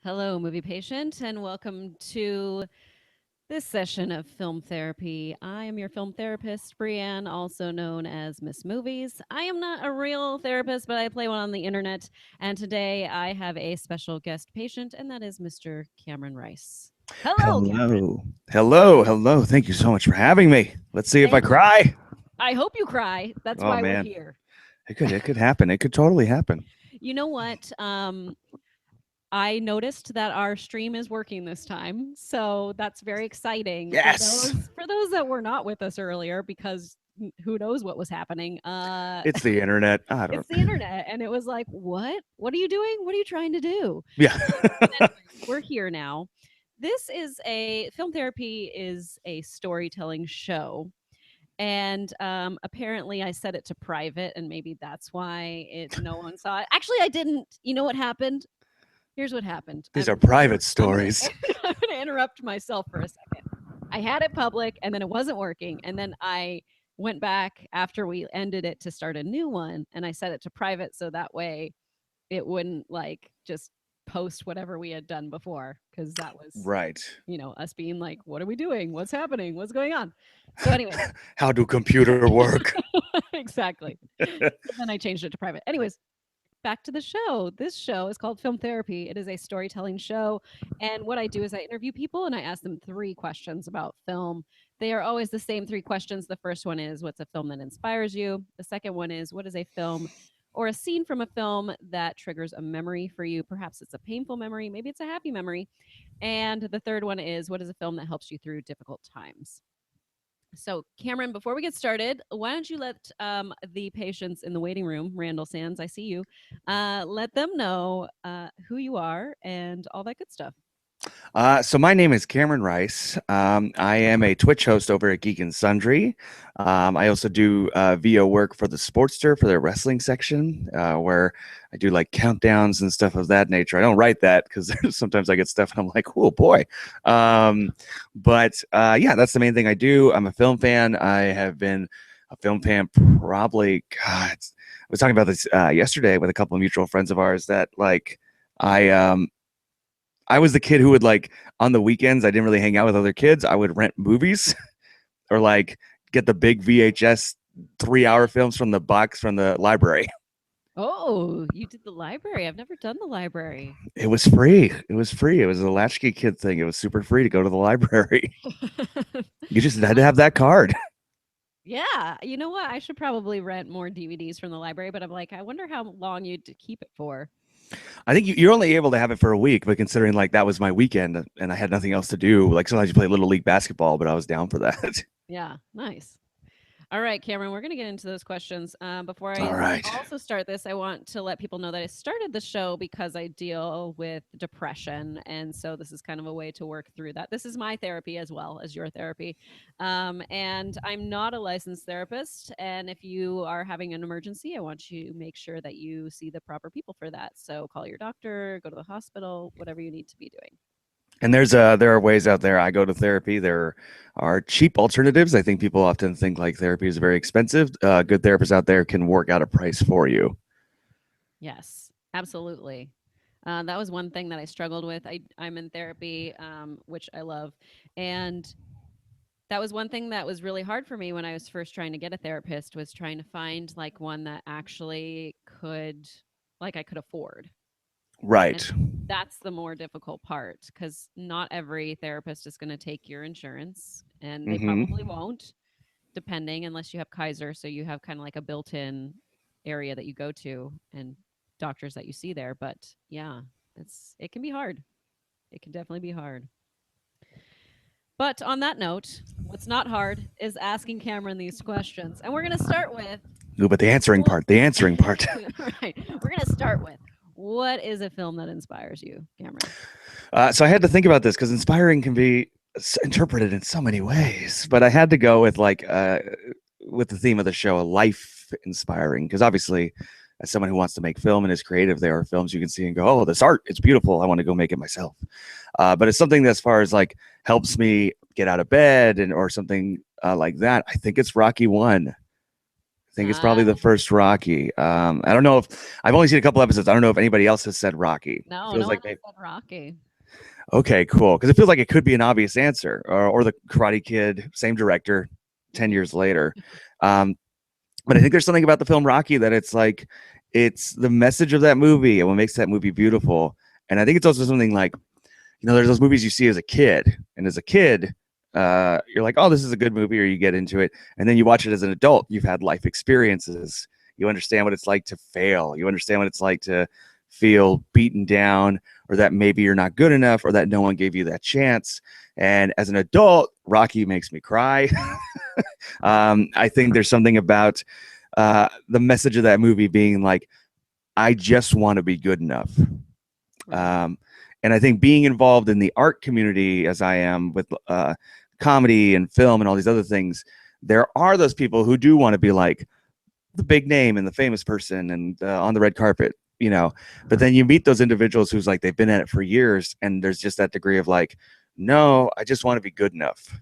Hello, movie patient, and welcome to this session of film therapy. I am your film therapist, Brienne, also known as Miss Movies. I am not a real therapist, but I play one on the internet. And today I have a special guest patient, and that is Mr. Cameron Rice. Hello, Cameron. Hello. Hello. Hello. Thank you so much for having me. Let's see if I Thank you. cry. I hope you cry. That's Oh why we're man. here. It could happen. It could totally happen. You know what? I noticed that our stream is working this time, so that's very exciting for Yes. those that were not with us earlier because who knows what was happening. It's the internet. I It's don't the internet, and it was like, "What? What are you doing? What are you trying to do?" Yeah. But anyway, we're here now. This is a film therapy is a storytelling show, and apparently I set it to private, and maybe that's why no one saw it. Actually, I didn't. You know what happened? Here's what happened. These are private stories. I'm gonna interrupt myself for a second. I had it public and then it wasn't working. And then I went back after we ended it to start a new one and I set it to private so that way it wouldn't like just post whatever we had done before because that was, Right. us being like, what are we doing? What's happening? What's going on? So, anyways, How do computer work? exactly. So then I changed it to private. Anyways, back to the show. This show is called Film Therapy. It is a storytelling show. And what I do is I interview people and I ask them three questions about film. They are always the same three questions. The first one is, what's a film that inspires you? The second one is, what is a film or a scene from a film that triggers a memory for you? Perhaps it's a painful memory, maybe it's a happy memory. And the third one is, what is a film that helps you through difficult times? So, Cameron, before we get started, why don't you let the patients in the waiting room, Randall Sands, I see you, let them know who you are and all that good stuff. So my name is Cameron Rice. I am a Twitch host over at Geek and Sundry. I also do VO work for the Sportster for their wrestling section, where I do like countdowns and stuff of that nature. I don't write that because sometimes I get stuff and I'm like, oh boy. But yeah, that's the main thing I do. I'm a film fan. I have been a film fan probably, God, I was talking about this yesterday with a couple of mutual friends of ours that like I I was the kid who would like on the weekends, I didn't really hang out with other kids. I would rent movies or like get the big VHS 3 hour films from the box from the library. Oh, you did the library. I've never done the library. It was free. It was free. It was a latchkey kid thing. It was super free to go to the library. You just had to have that card. Yeah, you know what? I should probably rent more DVDs from the library, but I'm like, I wonder how long you'd keep it for. I think you're only able to have it for a week, but considering like that was my weekend and I had nothing else to do, like sometimes you play little league basketball, but I was down for that. Yeah, nice. All right, Cameron, we're going to get into those questions. Before All I right. also start this, I want to let people know that I started the show because I deal with depression. And so this is kind of a way to work through that. This is my therapy as well as your therapy. And I'm not a licensed therapist. And if you are having an emergency, I want you to make sure that you see the proper people for that. So call your doctor, go to the hospital, whatever you need to be doing. And there are ways out there. I go to therapy. There are cheap alternatives. I think people often think like therapy is very expensive. Good therapists out there can work out a price for you. Yes, absolutely. That was one thing that I struggled with. I'm in therapy, which I love. And that was one thing that was really hard for me when I was first trying to get a therapist was trying to find like one that actually could like I could afford. And Right. that's the more difficult part because not every therapist is going to take your insurance and they Hmm. probably won't, depending, unless you have Kaiser. So you have kind of like a built in area that you go to and doctors that you see there. But yeah, it can be hard. It can definitely be hard. But on that note, what's not hard is asking Cameron these questions. And we're going to start with Ooh, but the answering what, part, the answering part. right. We're going to start with what is a film that inspires you, Cameron? So I had to think about this because inspiring can be interpreted in so many ways, but I had to go with the theme of the show, a life inspiring, because obviously, as someone who wants to make film and is creative, there are films you can see and go, "Oh, this art, it's beautiful. I want to go make it myself." But it's something that, as far as like helps me get out of bed and or something like that, I think it's Rocky One. think it's probably Ah, the first Rocky. I don't know if I've only seen a couple episodes. I don't know if anybody else has said Rocky. no, Feels no one like has they said Rocky. okay, cool. Because it feels like it could be an obvious answer, or the Karate Kid, same director, 10 years later. Um, but I think there's something about the film Rocky that it's like it's the message of that movie and what makes that movie beautiful. And I think it's also something like, there's those movies you see as a kid, and as a kid, you're like, oh, this is a good movie, or you get into it, and then you watch it as an adult. You've had life experiences. You understand what it's like to fail. You understand what it's like to feel beaten down, or that maybe you're not good enough, or that no one gave you that chance. And as an adult, Rocky makes me cry. I think there's something about the message of that movie being like, I just want to be good enough. Right. And I think being involved in the art community, as I am with comedy and film and all these other things, there are those people who do want to be like the big name and the famous person and on the red carpet, But then you meet those individuals who's like they've been at it for years, and there's just that degree of like, no, I just want to be good enough.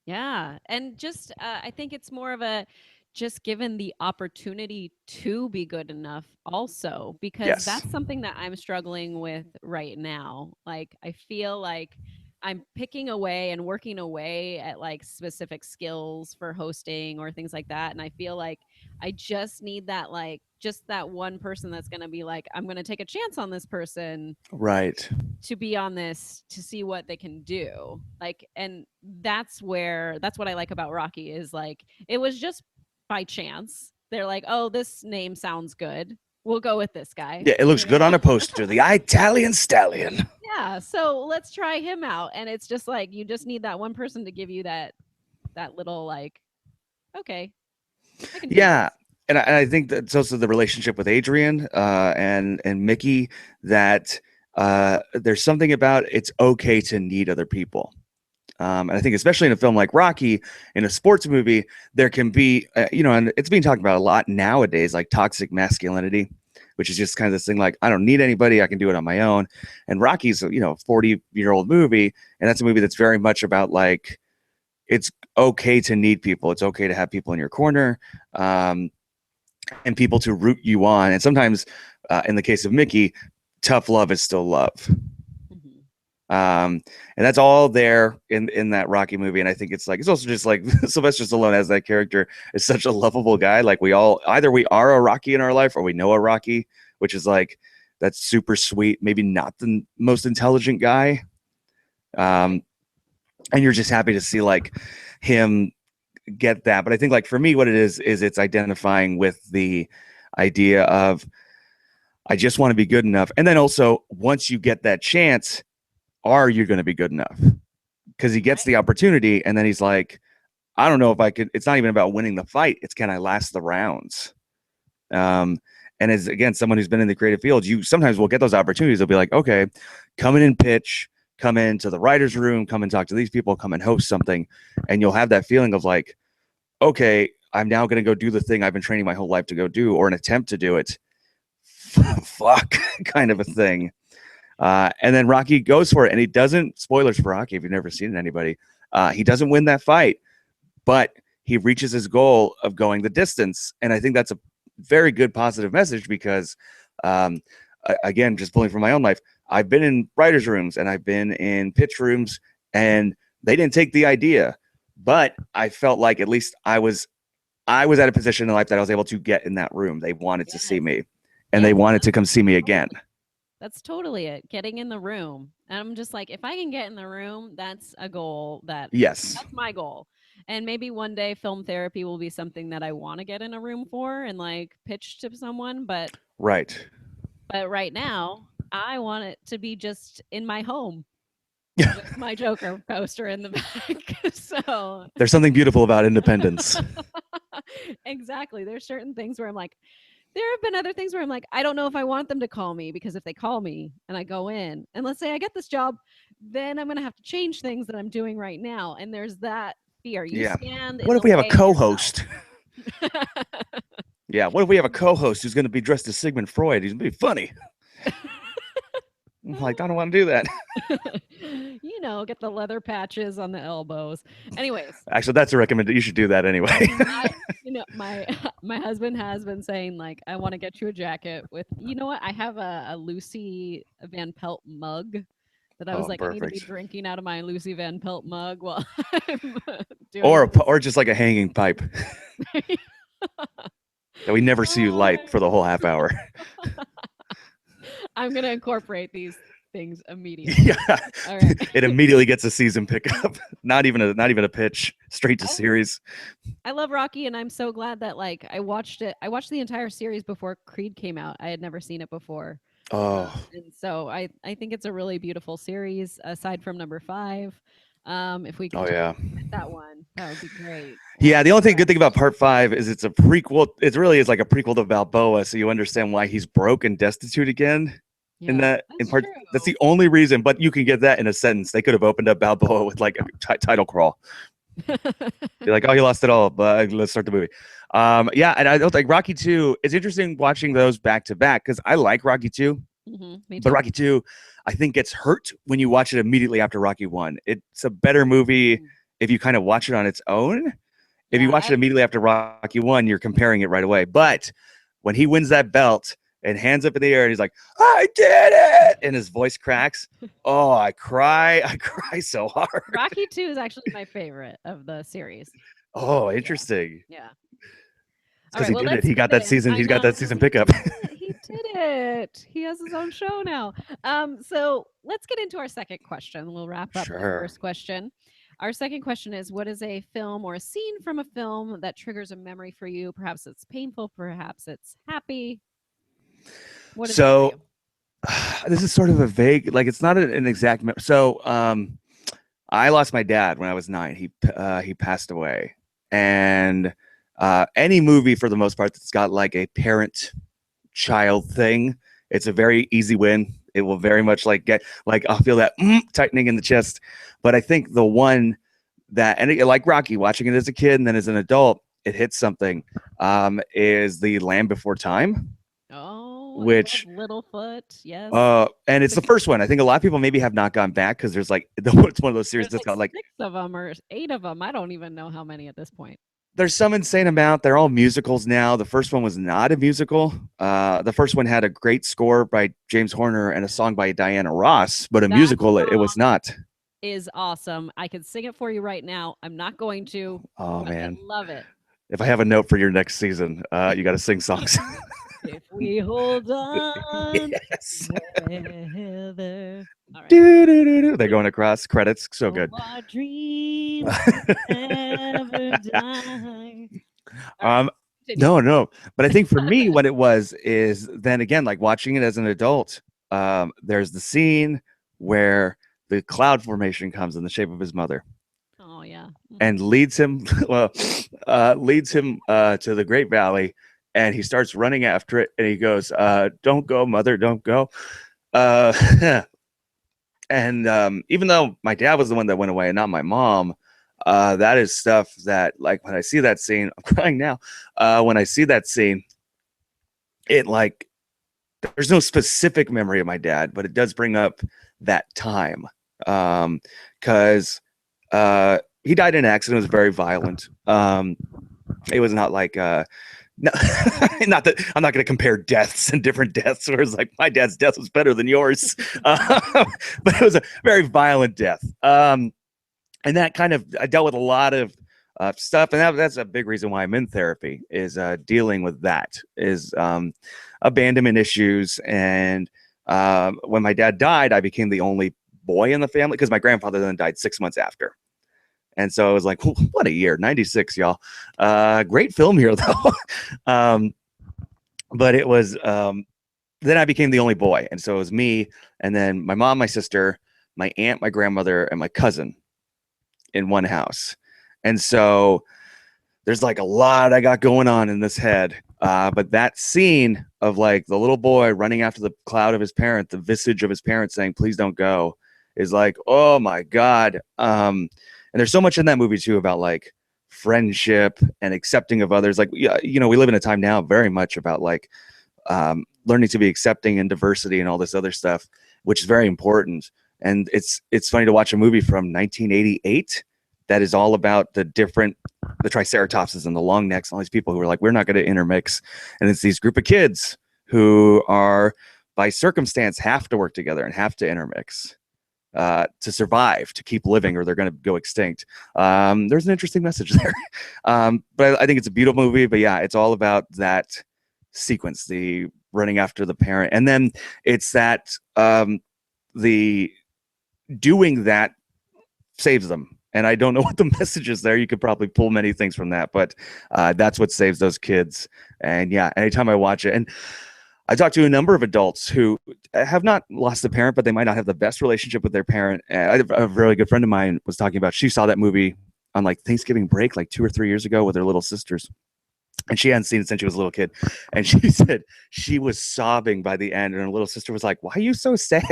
Yeah. And just, I think it's more of a just given the opportunity to be good enough, also, because Yes. that's something that I'm struggling with right now. Like, I feel like I'm picking away and working away at like specific skills for hosting or things like that. And I feel like I just need that, like, just that one person that's going to be like, I'm going to take a chance on this person Right. to be on this to see what they can do. Like, and that's what I like about Rocky is like it was just by chance. They're like, "Oh, this name sounds good. We'll go with this guy." Yeah, it looks You good know? on a poster. The Italian Stallion. Yeah, so let's try him out. And it's just like you just need that one person to give you that little like, "Okay, I can do Yeah. this." And I think that's also the relationship with Adrian and Mickey, that there's something about it's okay to need other people. And I think especially in a film like Rocky, in a sports movie, there can be, and it's being talked about a lot nowadays, like toxic masculinity, which is just kind of this thing like, I don't need anybody, I can do it on my own. And Rocky's, a 40-year-old movie, and that's a movie that's very much about like, it's okay to need people. It's okay to have people in your corner. And people to root you on. And sometimes, in the case of Mickey, tough love is still love. Mhm. And that's all there in that Rocky movie. And I think it's also just like Sylvester Stallone as that character is such a lovable guy. Like we are a Rocky in our life, or we know a Rocky, which is like that's super sweet. Maybe not the most intelligent guy. Right. And you're just happy to see like him get that. But I think like for me, what it is it's identifying with the idea of I just want to be good enough. And then also once you get that chance, are you going to be good enough? Because he gets Right. the opportunity and then he's like, I don't know if I could. It's not even about winning the fight. It's can I last the rounds? Um, and as again, someone who's been in the creative field, you sometimes will get those opportunities. They'll be like, okay, come in and pitch, come into the writer's room, come and talk to these people, come and host something. And you'll have that feeling of like, okay, I'm now going to go do the thing I've been training my whole life to go do, or an attempt to do it. Fuck, kind of a thing. And then Rocky goes for it, and he doesn't. Spoilers for Rocky if you've never seen it, anybody. He doesn't win that fight, but he reaches his goal of going the distance, and I think that's a very good positive message because, again, just pulling from my own life, I've been in writers' rooms and I've been in pitch rooms, and they didn't take the idea, but I felt like at least I was at a position in life that I was able to get in that room. They wanted to see Yes. me, and they Yes. wanted to come see me again. That's totally it. Getting in the room. And I'm just like, if I can get in the room, that's a goal Yes. that's my goal. And maybe one day film therapy will be something that I want to get in a room for and like pitch to someone, Right. but right now, I want it to be just in my home Yeah. with my Joker poster in the back. So There's something beautiful about independence. exactly. There's certain things where I'm like, there have been other things where I'm like, I don't know if I want them to call me because if they call me and I go in and let's say I get this job, then I'm going to have to change things that I'm doing right now. And there's that fear. You Yeah. stand in What if the we have a way of co-host? yourself. Yeah. What if we have a co-host who's going to be dressed as Sigmund Freud? He's going to be funny. I'm like, I don't want to do that. You you know, get the leather patches on the elbows. Anyways, Actually, that's a recommendation. You should do that anyway. you know, my my husband has been saying like, I want to get you a jacket with, you know what? I have a Lucy Van Pelt mug that I was Oh, like, I need to be perfect. drinking out of my Lucy Van Pelt mug while I'm doing Or this. or just like a hanging pipe that we never see you light for the whole half hour. I'm gonna incorporate these things immediately. Yeah, All right. it immediately gets a season pickup. Not even a pitch, straight to I- series. I love Rocky, and I'm so glad that like I watched it. I watched the entire series before Creed came out. I had never seen it before, Oh, and so I think it's a really beautiful series. Aside from number 5, if we could oh just yeah. get that one, that would be great. Yeah, the only good thing about part 5 is it's a prequel. It really is like a prequel to Balboa, so you understand why he's broke and destitute again. In Yeah, in that's part, true. that's the only reason. But you can get that in a sentence. They could have opened up Balboa with like a title crawl. You're like, oh, he lost it all, but let's start the movie. Yeah, and I don't like Rocky 2. It's interesting watching those back to back because I like Rocky 2, Me but too. Rocky 2, I think gets hurt when you watch it immediately after Rocky 1. It's a better movie if you kind of watch it on its own. If you Yeah, watch it immediately after Rocky 1, you're comparing it right away. But when he wins that belt and hands up in the air and he's like, I did it, and his voice cracks, oh, I cry so hard. Rocky 2 is actually my favorite of the series. Oh, interesting. Yeah. Because All right, he well, did it. let's He get got that in. season. I He's got know that season he pickup. did it. He did it. He has his own show now. So let's get into our second question. We'll wrap up the Sure. first question. Our second question is, what is a film or a scene from a film that triggers a memory for you? Perhaps it's painful, perhaps it's happy. What is that for So you? this is sort of a vague, like it's not an exact. So I lost my dad when I was 9. He passed away, and any movie for the most part that's got like a parent child thing, it's a very easy win. It will very much like get like I'll feel that tightening in the chest. But I think the one that and like Rocky, watching it as a kid and then as an adult, it hits something. Is the Land Before Time, Oh, which Littlefoot. Yes. and it's the first one. I think a lot of people maybe have not gone back because there's like it's one of those series There's that's got like 6 of them or 8 of them. I don't even know how many at this point. there's some insane amount. They're all musicals now. The first one was not a musical. The first one had a great score by James Horner and a song by Diana Ross, but a That musical it was not. is awesome. I could sing it for you right now. I'm not going to. Oh but I man. love it. If I have a note for your next season, you got to sing songs. If we hold on Yes. together. All right. They're going across credits. So good. Our dreams never die. No. But I think for me, what it was is then again, like watching it as an adult, there's the scene where the cloud formation comes in the shape of his mother. Oh yeah. And leads him to the Great Valley, and he starts running after it, and he goes, don't go, mother, don't go. And even though my dad was the one that went away and not my mom, that is stuff that, like, when I see that scene, I'm crying now. When I see that scene, it like there's no specific memory of my dad, but it does bring up that time. Because he died in an accident. It was very violent. It was not like no, not that I'm not going to compare deaths and different deaths. Where it's like my dad's death was better than yours, but it was a very violent death. And that kind of I dealt with a lot of stuff, and that's a big reason why I'm in therapy is dealing with that is abandonment issues. And when my dad died, I became the only boy in the family because my grandfather then died 6 months after. And so I was like, what a year, 96, y'all. Great film here, though. But it was, then I became the only boy. And so it was me, and then my mom, my sister, my aunt, my grandmother, and my cousin in one house. And so there's like a lot I got going on in this head. But that scene of like the little boy running after the cloud of his parent, the visage of his parents saying, please don't go, is like, oh my God. And there's so much in that movie too about like friendship and accepting of others. Like, you know, we live in a time now very much about like learning to be accepting and diversity and all this other stuff, which is very important. And it's funny to watch a movie from 1988 that is all about the triceratopses and the long necks and all these people who are like, we're not going to intermix. And it's these group of kids who are, by circumstance, have to work together and have to intermix to survive, to keep living, or they're going to go extinct. There's an interesting message there. But I think it's a beautiful movie. But yeah, it's all about that sequence, the running after the parent. And then it's that the doing that saves them. And I don't know what the message is there. You could probably pull many things from that, but that's what saves those kids. And yeah, anytime I watch it, and I talked to a number of adults who have not lost a parent, but they might not have the best relationship with their parent. A really good friend of mine was talking about, she saw that movie on like Thanksgiving break, like 2 or 3 years ago with her little sisters. And she hadn't seen it since she was a little kid. And she said she was sobbing by the end. And her little sister was like, why are you so sad?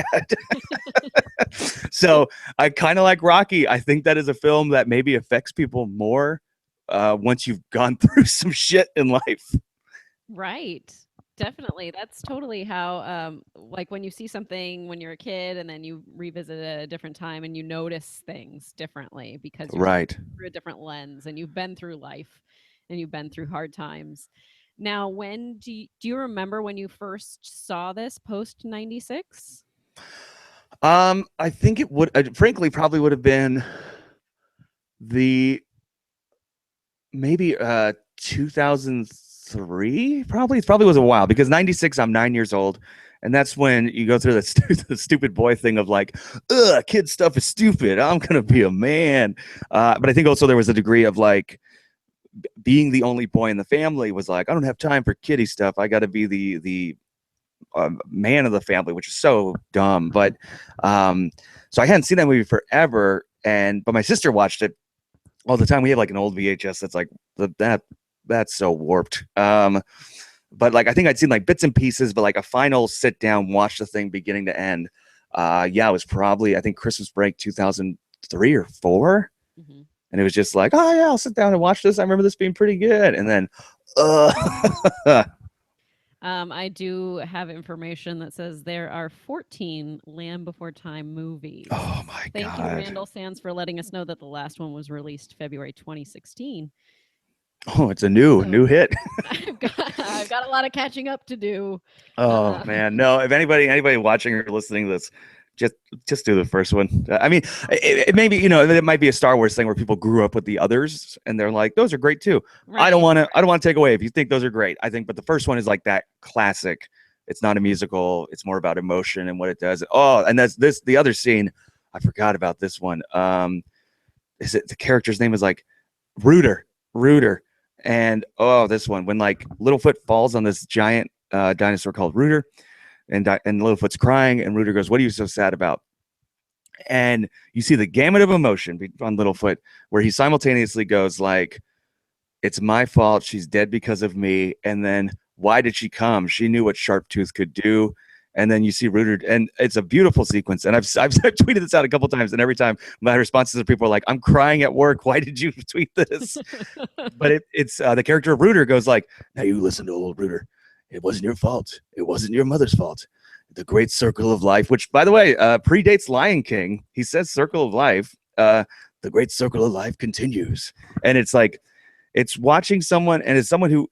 So I kind of like Rocky. I think that is a film that maybe affects people more once you've gone through some shit in life. Right. Definitely. That's totally how, like when you see something when you're a kid and then you revisit it at a different time and you notice things differently because you're Right. through a different lens and you've been through life and you've been through hard times. Now, when do you remember when you first saw this post 96? I think it would, frankly, probably would have been the maybe 2003. Probably it probably was a while, because 96, I'm 9 years old, and that's when you go through the stupid boy thing of like, ugh, kid stuff is stupid, I'm gonna be a man. But I think also there was a degree of like being the only boy in the family was like, I don't have time for kiddie stuff, I got to be the man of the family, which is so dumb. But so I hadn't seen that movie forever, but my sister watched it all the time. We have like an old VHS that's like that's so warped. But like I think I'd seen like bits and pieces, but like a final sit down, watch the thing beginning to end. Yeah, it was probably, I think, Christmas break 2003 or 4. Mm-hmm. And it was just like, oh yeah, I'll sit down and watch this. I remember this being pretty good. And then I do have information that says there are 14 Land Before Time movies. Oh my Thank God. you, Randall Sands, for letting us know that the last one was released February 2016. Oh, it's a new hit. I've got a lot of catching up to do. Oh man, no. If anybody watching or listening to this, just do the first one. I mean, it maybe, it might be a Star Wars thing where people grew up with the others and they're like, those are great too. Right. I don't want to take away if you think those are great. I think, but the first one is like that classic. It's not a musical. It's more about emotion and what it does. Oh, and that's the other scene. I forgot about this one. Is it the character's name is like Rooter, and this one when like Littlefoot falls on this giant dinosaur called Rooter. And Littlefoot's crying, and Rooter goes, what are you so sad about? And you see the gamut of emotion on Littlefoot, where he simultaneously goes like, it's my fault, she's dead because of me, and then why did she come? She knew what Sharptooth could do. And then you see Rooter, and it's a beautiful sequence. And I've tweeted this out a couple times, and every time my responses are people are like, I'm crying at work, why did you tweet this? But it's the character of Rooter goes like, now you listen to old Rooter. It wasn't your fault. It wasn't your mother's fault. The great circle of life, which, by the way, predates Lion King. He says circle of life. The great circle of life continues. And it's like, it's watching someone, and it's someone who,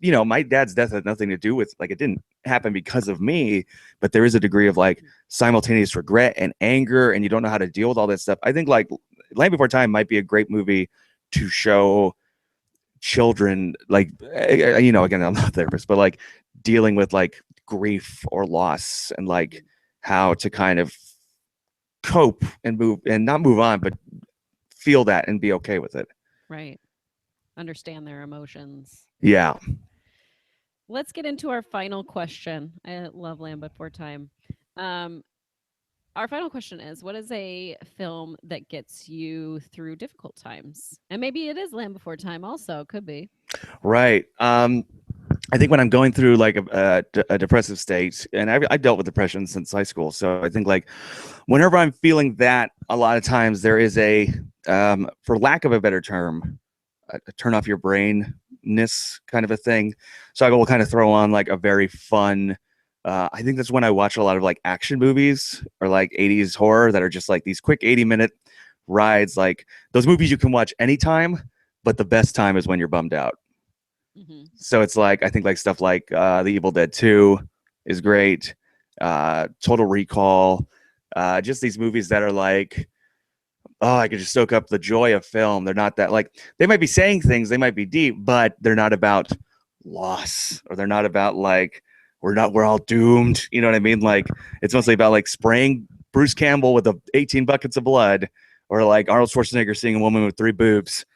my dad's death had nothing to do with, like, it didn't happen because of me, but there is a degree of like simultaneous regret and anger, and you don't know how to deal with all that stuff. I think like Land Before Time might be a great movie to show children, like, again, I'm not a therapist, but like dealing with like grief or loss, and like how to kind of cope and not move on, but feel that and be okay with it. Right. Understand their emotions. Yeah. Let's get into our final question. I love Land Before Time. Our final question is, what is a film that gets you through difficult times? And maybe it is Land Before Time also. Could be. Right. I think when I'm going through like a depressive state, and I've dealt with depression since high school. So I think like whenever I'm feeling that, a lot of times there is a, for lack of a better term, a turn off your brainness kind of a thing. So I will kind of throw on like a very fun I think that's when I watch a lot of like action movies or like 80s horror that are just like these quick 80-minute rides. Like those movies you can watch anytime, but the best time is when you're bummed out. Hmm. So it's like I think like stuff like The Evil Dead 2 is great. Total Recall. Just these movies that are like, oh, I could just soak up the joy of film. They're not that like they might be saying things, they might be deep, but they're not about loss or they're not about like we're all doomed. You know what I mean? Like it's mostly about like spraying Bruce Campbell with 18 buckets of blood, or like Arnold Schwarzenegger seeing a woman with 3 boobs.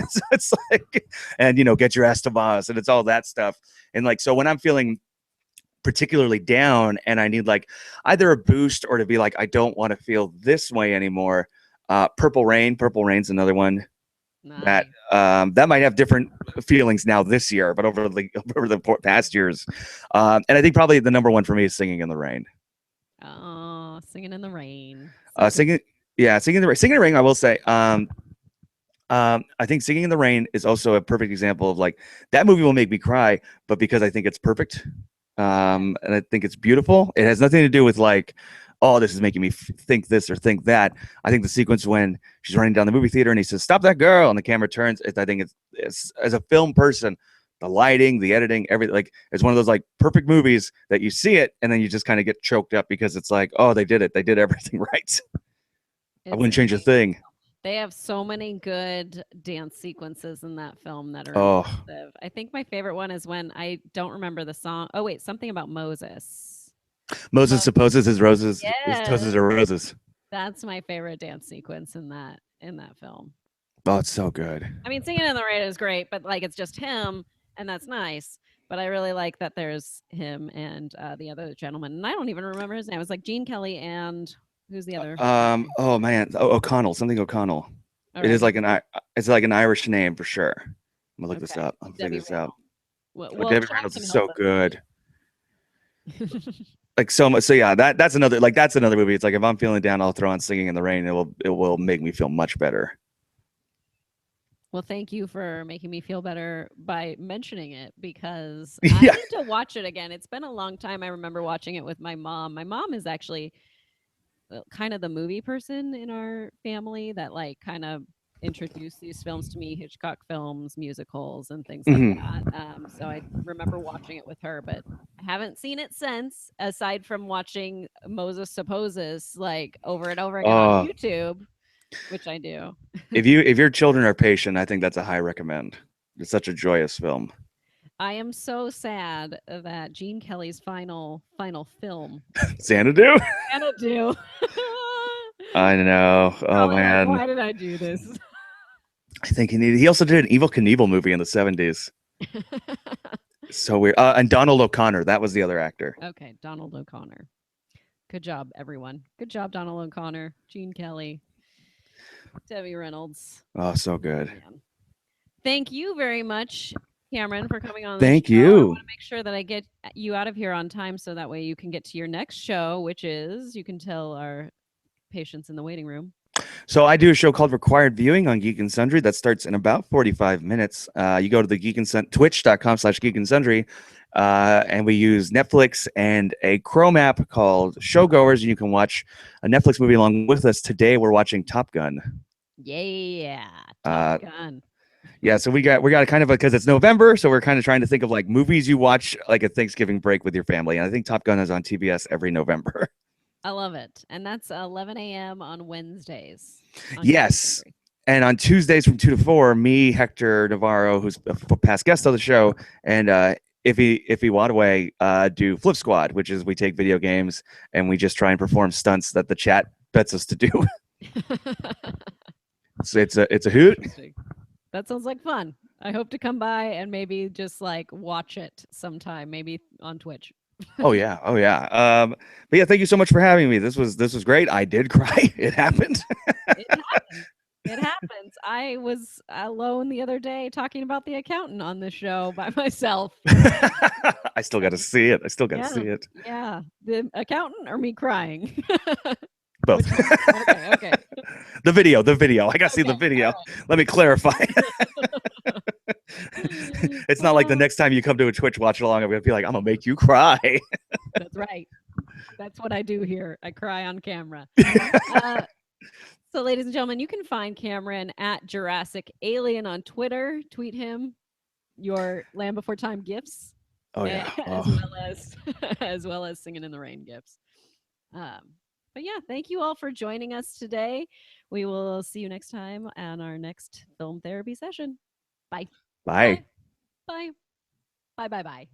So it's like, and get your ass to Mars, and it's all that stuff. And like, so when I'm feeling particularly down and I need like either a boost or to be like, I don't want to feel this way anymore. Purple Rain's another one Nice. that might have different feelings now this year, but over the past years. And I think probably the number one for me is Singing in the Rain. Oh, Singing in the Rain. Singing in the Rain. Singing in the Rain, I will say, I think Singing in the Rain is also a perfect example of like that movie will make me cry, but because I think it's perfect. And I think it's beautiful. It has nothing to do with like, oh, this is making me think this or think that. I think the sequence when she's running down the movie theater and he says, "Stop that girl," and the camera turns. I think it's as a film person, the lighting, the editing, everything. Like it's one of those like perfect movies that you see it and then you just kind of get choked up because it's like, oh, they did it. They did everything right. I wouldn't change a thing. They have so many good dance sequences in that film that are impressive. I think my favorite one is when I don't remember the song. Oh wait, something about Moses. Moses supposes his roses, his Yeah. toes are roses. That's my favorite dance sequence in that film. Oh, it's so good. I mean, Singing in the Rain is great, but like it's just him, and that's nice. But I really like that there's him and the other gentleman, and I don't even remember his name. It was like Gene Kelly and who's the other? Oh man, O'Connell, something O'Connell. All It is right. like an Irish name for sure. I'm gonna look this Okay. up. I'm figuring this out. Well, Debbie Jack Reynolds can is help so us. good. Like so much. So yeah, that's another movie. It's like if I'm feeling down, I'll throw on Singing in the Rain. It will make me feel much better. Well, thank you for making me feel better by mentioning it because Yeah. I need to watch it again. It's been a long time. I remember watching it with my mom. My mom is actually kind of the movie person in our family that like kind of introduced these films to me, Hitchcock films, musicals, and things like Mhm. that. So I remember watching it with her, but I haven't seen it since, aside from watching Moses Supposes like over and over again on Oh, YouTube, which I do. if your children are patient, I think that's a high recommend. It's such a joyous film. I am so sad that Gene Kelly's final film, Xanadu. Xanadu. I know. Oh Probably like, man. why did I do this? I think he also did an Evil Knievel movie in the 70s. So weird. And Donald O'Connor, that was the other actor. Okay, Donald O'Connor. Good job, everyone. Good job, Donald O'Connor, Gene Kelly, Debbie Reynolds. Oh, so good. Man. Thank you very much, Cameron, for coming on. Thank the show. I you. want to make sure that I get you out of here on time so that way you can get to your next show, which is you can tell our patients in the waiting room. So I do a show called Required Viewing on Geek and Sundry that starts in about 45 minutes. You go to the twitch.com/Geek and Sundry, and we use Netflix and a Chrome app called Showgoers, and you can watch a Netflix movie along with us. Today we're watching Top Gun. Yeah, Top Gun. Yeah, so we got kind of because it's November, so we're kind of trying to think of like movies you watch like a Thanksgiving break with your family, and I think Top Gun is on TBS every November. I love it. And that's 11 a.m. on Wednesdays. Yes. And on Tuesdays from 2 to 4, me, Hector Navarro, who's a past guest of the show, and Iffy Wadaway do Flip Squad, which is we take video games and we just try and perform stunts that the chat bets us to do. So it's a hoot. That sounds like fun. I hope to come by and maybe just like watch it sometime, maybe on Twitch. Oh yeah. But yeah, thank you so much for having me. This was great. I did cry. It happened. It happens. I was alone the other day talking about The Accountant on the show by myself. I still got to see it. Yeah, The Accountant or me crying? Both. Okay. The video. I got to see the video. Right. Let me clarify. It's not like the next time you come to a Twitch watch along, I'm going to be like, I'm going to make you cry. That's right. That's what I do here. I cry on camera. So, ladies and gentlemen, you can find Cameron at Jurassic Alien on Twitter. Tweet him your Land Before Time gifts, Oh yeah. as Oh. well as as well as Singing in the Rain gifts. But yeah, thank you all for joining us today. We will see you next time on our next film therapy session. Bye. Bye. Bye. Bye. Bye. Bye. Bye.